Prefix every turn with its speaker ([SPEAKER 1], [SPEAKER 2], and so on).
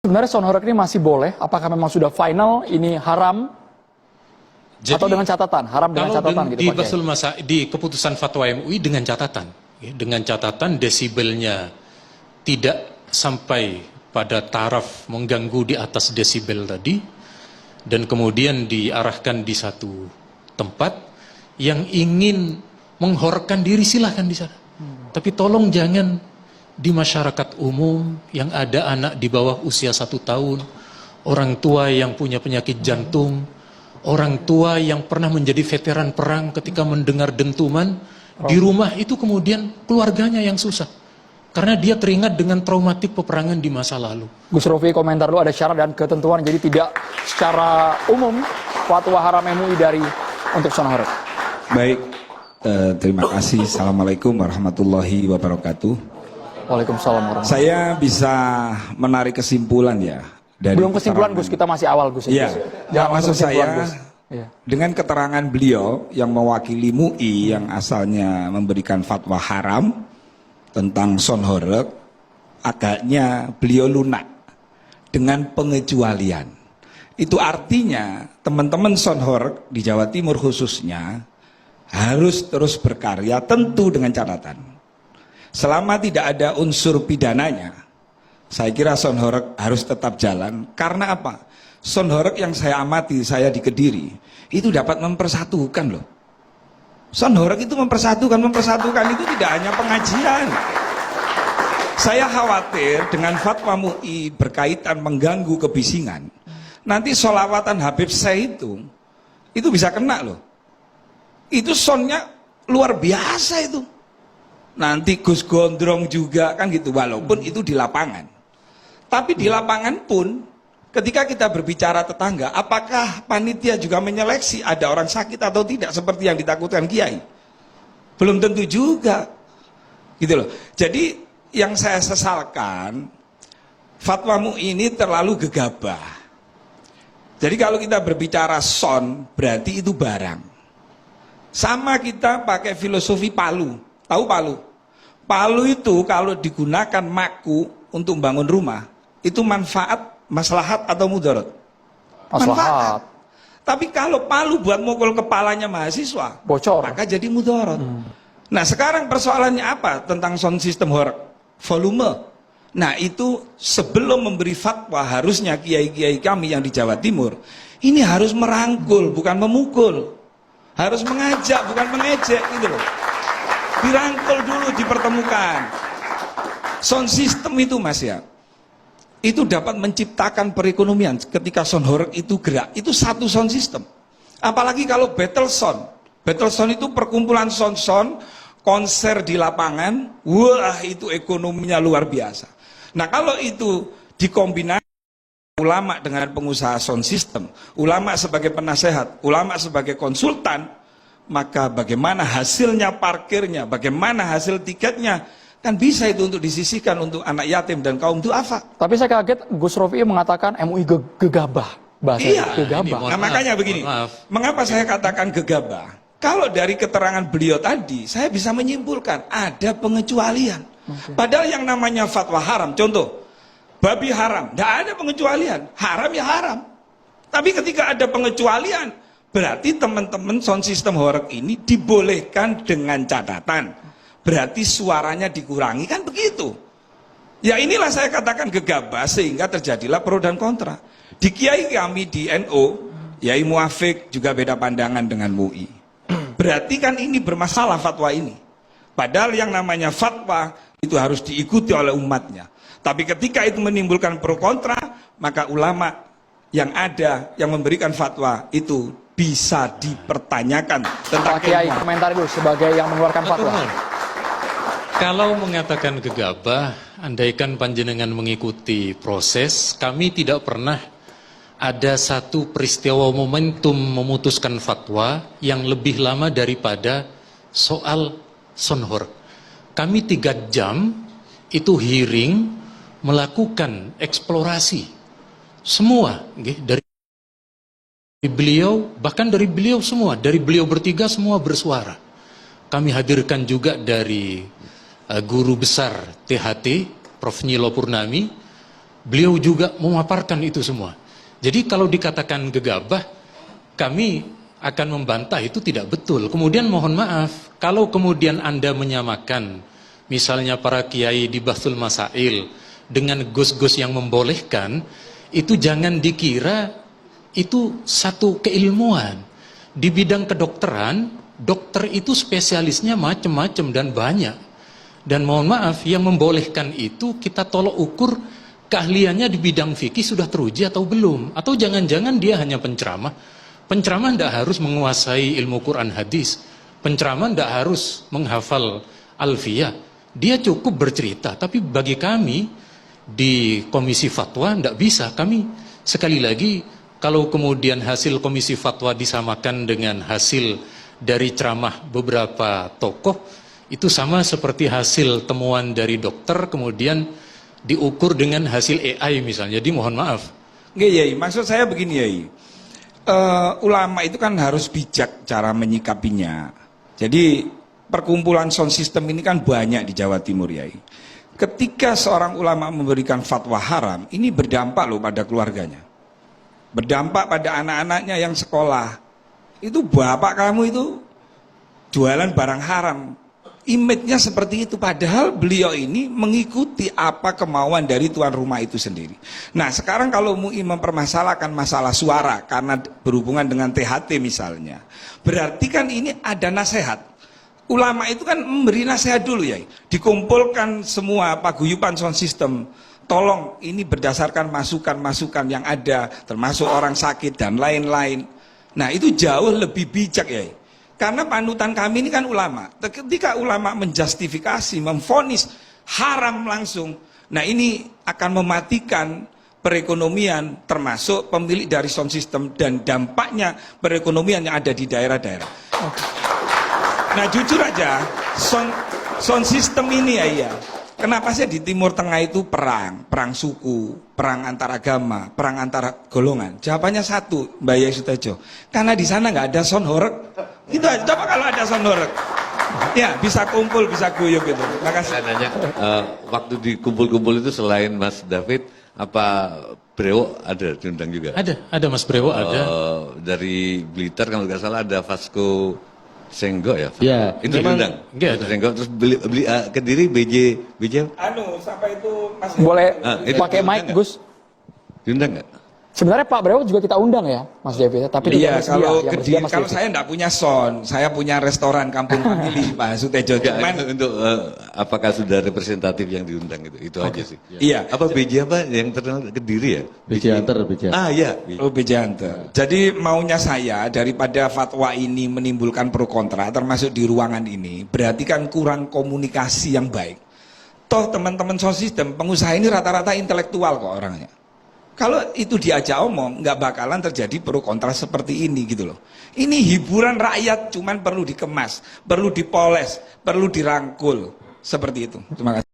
[SPEAKER 1] Sebenarnya sound ini masih boleh? Apakah memang sudah final ini haram? Jadi, atau dengan catatan? Haram dengan catatan gitu Pak?
[SPEAKER 2] Di keputusan fatwa MUI dengan catatan. Dengan catatan desibelnya tidak sampai pada taraf mengganggu di atas desibel tadi. Dan kemudian diarahkan di satu tempat yang ingin menghorkan diri silahkan di sana. Tapi tolong jangan di masyarakat umum yang ada anak di bawah usia 1 tahun, orang tua yang punya penyakit jantung, orang tua yang pernah menjadi veteran perang ketika mendengar dentuman di rumah itu kemudian keluarganya yang susah. Karena dia teringat dengan traumatik peperangan di masa lalu.
[SPEAKER 1] Gus Rofi, komentar lu ada syarat dan ketentuan, jadi tidak secara umum fatwa haram MUI untuk sound horeg.
[SPEAKER 3] Baik, terima kasih. Assalamualaikum warahmatullahi wabarakatuh.
[SPEAKER 1] Waalaikumsalam warahmatullahi wabarakatuh.
[SPEAKER 3] Saya bisa menarik kesimpulan ya. Dari
[SPEAKER 1] belum kesimpulan Gus, kita masih awal Gus.
[SPEAKER 3] Iya, maksud saya
[SPEAKER 1] Gus. Ya.
[SPEAKER 3] Dengan keterangan beliau yang mewakili MUI yang asalnya memberikan fatwa haram tentang sound horeg, agaknya beliau lunak dengan pengecualian. Itu artinya teman-teman sound horeg di Jawa Timur khususnya harus terus berkarya, tentu dengan catatan selama tidak ada unsur pidananya. Saya kira sound horeg harus tetap jalan. Karena apa? Sound horeg yang saya amati, saya di Kediri, itu dapat mempersatukan loh. Sound horeg itu mempersatukan itu tidak hanya pengajian. Saya khawatir dengan fatwa MUI berkaitan mengganggu kebisingan. Nanti sholawatan Habib saya itu bisa kena loh. Itu soundnya luar biasa itu. Nanti Gus Gondrong juga kan gitu, walaupun itu di lapangan. Tapi di lapangan pun ketika kita berbicara tetangga, apakah panitia juga menyeleksi ada orang sakit atau tidak seperti yang ditakutkan Kiai? Belum tentu juga. Gitu loh. Jadi yang saya sesalkan, fatwa MUI ini terlalu gegabah. Jadi kalau kita berbicara sound, berarti itu barang. Sama kita pakai filosofi palu. Tahu palu? Palu itu kalau digunakan maku untuk membangun rumah, itu manfaat, maslahat atau mudarat? Manfaat. Tapi kalau palu buat mukul kepalanya mahasiswa,
[SPEAKER 1] bocor,
[SPEAKER 3] maka jadi mudarat. Nah sekarang persoalannya apa tentang sound system horeg? Volume. Nah itu sebelum memberi fatwa harusnya kiai-kiai kami yang di Jawa Timur ini harus merangkul bukan memukul, harus mengajak bukan mengejek gitu loh. Dirangkul dulu, dipertemukan. Sound system itu Mas ya, itu dapat menciptakan perekonomian ketika sound horeg itu gerak. Itu satu sound system. Apalagi kalau battle sound. Battle sound itu perkumpulan sound-sound, konser di lapangan, wah itu ekonominya luar biasa. Nah kalau itu dikombinasi ulama dengan pengusaha sound system, ulama sebagai penasehat, ulama sebagai konsultan, maka bagaimana hasilnya parkirnya, bagaimana hasil tiketnya, kan bisa itu untuk disisihkan untuk anak yatim dan kaum duafa.
[SPEAKER 1] Tapi saya kaget Gus Rofi mengatakan MUI gegabah.
[SPEAKER 3] Iya,
[SPEAKER 1] gegabah.
[SPEAKER 3] Nah, makanya begini, mengapa saya katakan gegabah? Kalau dari keterangan beliau tadi, saya bisa menyimpulkan ada pengecualian. Padahal yang namanya fatwa haram, contoh, babi haram, tidak ada pengecualian, haram ya haram. Tapi ketika ada pengecualian, berarti teman-teman sound system horeg ini dibolehkan dengan catatan. Berarti suaranya dikurangi, kan begitu. Ya inilah saya katakan gegabah sehingga terjadilah pro dan kontra. Di kiai kami di NU, Yai Muafik juga beda pandangan dengan MUI. Berarti kan ini bermasalah fatwa ini. Padahal yang namanya fatwa itu harus diikuti oleh umatnya. Tapi ketika itu menimbulkan pro kontra, maka ulama yang ada yang memberikan fatwa itu bisa dipertanyakan tentang
[SPEAKER 1] Pak Kiai, komentar dulu sebagai yang mengeluarkan fatwa.
[SPEAKER 2] Kalau mengatakan gegabah, andaikan panjenengan mengikuti proses, kami tidak pernah ada satu peristiwa momentum memutuskan fatwa yang lebih lama daripada soal sound horeg. Kami 3 jam itu hearing, melakukan eksplorasi semua, dari beliau, bahkan dari beliau semua, dari beliau bertiga semua bersuara. Kami hadirkan juga dari guru besar THT, Prof. Nyilo Purnami, beliau juga memaparkan itu semua. Jadi kalau dikatakan gegabah, kami akan membantah itu tidak betul. Kemudian mohon maaf, kalau kemudian Anda menyamakan misalnya para kiai di Bahsul Masail dengan gus-gus yang membolehkan, itu jangan dikira itu satu keilmuan. Di bidang kedokteran, dokter itu spesialisnya macam-macam dan banyak. Dan mohon maaf, yang membolehkan itu kita tolok ukur keahliannya di bidang fikih sudah teruji atau belum. Atau jangan-jangan dia hanya penceramah. Penceramah tidak harus menguasai ilmu Quran hadis. Penceramah tidak harus menghafal alfiyah. Dia cukup bercerita. Tapi bagi kami di komisi fatwa tidak bisa. Kami sekali lagi, kalau kemudian hasil komisi fatwa disamakan dengan hasil dari ceramah beberapa tokoh, itu sama seperti hasil temuan dari dokter kemudian diukur dengan hasil AI misalnya. Jadi mohon maaf.
[SPEAKER 3] Nggih, Yai, maksud saya begini, Yai. Ulama itu kan harus bijak cara menyikapinya. Jadi perkumpulan sound system ini kan banyak di Jawa Timur, Yai. Ketika seorang ulama memberikan fatwa haram, ini berdampak loh pada keluarganya. Berdampak pada anak-anaknya yang sekolah. Itu bapak kamu itu jualan barang haram. Image-nya seperti itu, padahal beliau ini mengikuti apa kemauan dari tuan rumah itu sendiri. Nah, sekarang kalau MUI mempermasalahkan masalah suara karena berhubungan dengan THT misalnya, berarti kan ini ada nasihat. Ulama itu kan memberi nasihat dulu, ya. Dikumpulkan semua paguyuban sound system. Tolong, ini berdasarkan masukan-masukan yang ada, termasuk orang sakit dan lain-lain. Nah, itu jauh lebih bijak, ya. Karena panutan kami ini kan ulama. Ketika ulama menjustifikasi, memvonis haram langsung, nah ini akan mematikan perekonomian termasuk pemilik dari sound system dan dampaknya perekonomian yang ada di daerah-daerah. Nah jujur aja, sound system ini ya, kenapa sih di Timur Tengah itu perang suku, perang antar agama, perang antar golongan? Jawabannya satu, Mbak Yai Sutejo, karena di sana nggak ada sound horeg. Itu aja, coba kalau ada sound horeg, ya bisa kumpul, bisa guyup gitu. Makasih.
[SPEAKER 4] Saya nanya, waktu di kumpul-kumpul itu selain Mas David, apa Brewo ada diundang juga?
[SPEAKER 2] Ada Mas Brewo ada.
[SPEAKER 4] Dari Blitar kalau nggak salah ada Vasco Senggo ya?
[SPEAKER 5] Ya,
[SPEAKER 4] itu diundang.
[SPEAKER 2] Enggak ada.
[SPEAKER 4] Senggo terus beli Kediri BJ.
[SPEAKER 3] Sampai itu masih
[SPEAKER 1] Boleh
[SPEAKER 4] itu
[SPEAKER 1] pakai
[SPEAKER 4] diundang
[SPEAKER 1] mic,
[SPEAKER 4] nggak?
[SPEAKER 1] Gus?
[SPEAKER 4] Diundang nggak?
[SPEAKER 1] Sebenarnya Pak Brewo juga kita undang ya, Mas David. Tapi
[SPEAKER 3] iya,
[SPEAKER 1] tidak
[SPEAKER 3] kalau
[SPEAKER 1] bersedia, yang
[SPEAKER 3] Kediri,
[SPEAKER 1] bersedia Mas
[SPEAKER 3] kalau
[SPEAKER 1] David.
[SPEAKER 3] saya enggak punya sound, saya punya restoran Kampung Family, Pak Sutejo.
[SPEAKER 4] Ya,
[SPEAKER 3] Cuman,
[SPEAKER 4] untuk apakah sudah representatif yang diundang itu aja sih.
[SPEAKER 3] iya.
[SPEAKER 4] Apa BJ apa yang terkenal Kediri ya?
[SPEAKER 5] BJ Hunter, BJ.
[SPEAKER 4] Ah iya.
[SPEAKER 3] Oh, Bejanto. Jadi maunya saya daripada fatwa ini menimbulkan pro kontra, termasuk di ruangan ini, berarti kan kurang komunikasi yang baik. Toh teman-teman sound system, pengusaha ini rata-rata intelektual kok orangnya. Kalau itu diajak omong, nggak bakalan terjadi pro kontra seperti ini gitu loh. Ini hiburan rakyat, cuman perlu dikemas, perlu dipoles, perlu dirangkul. Seperti itu. Terima kasih.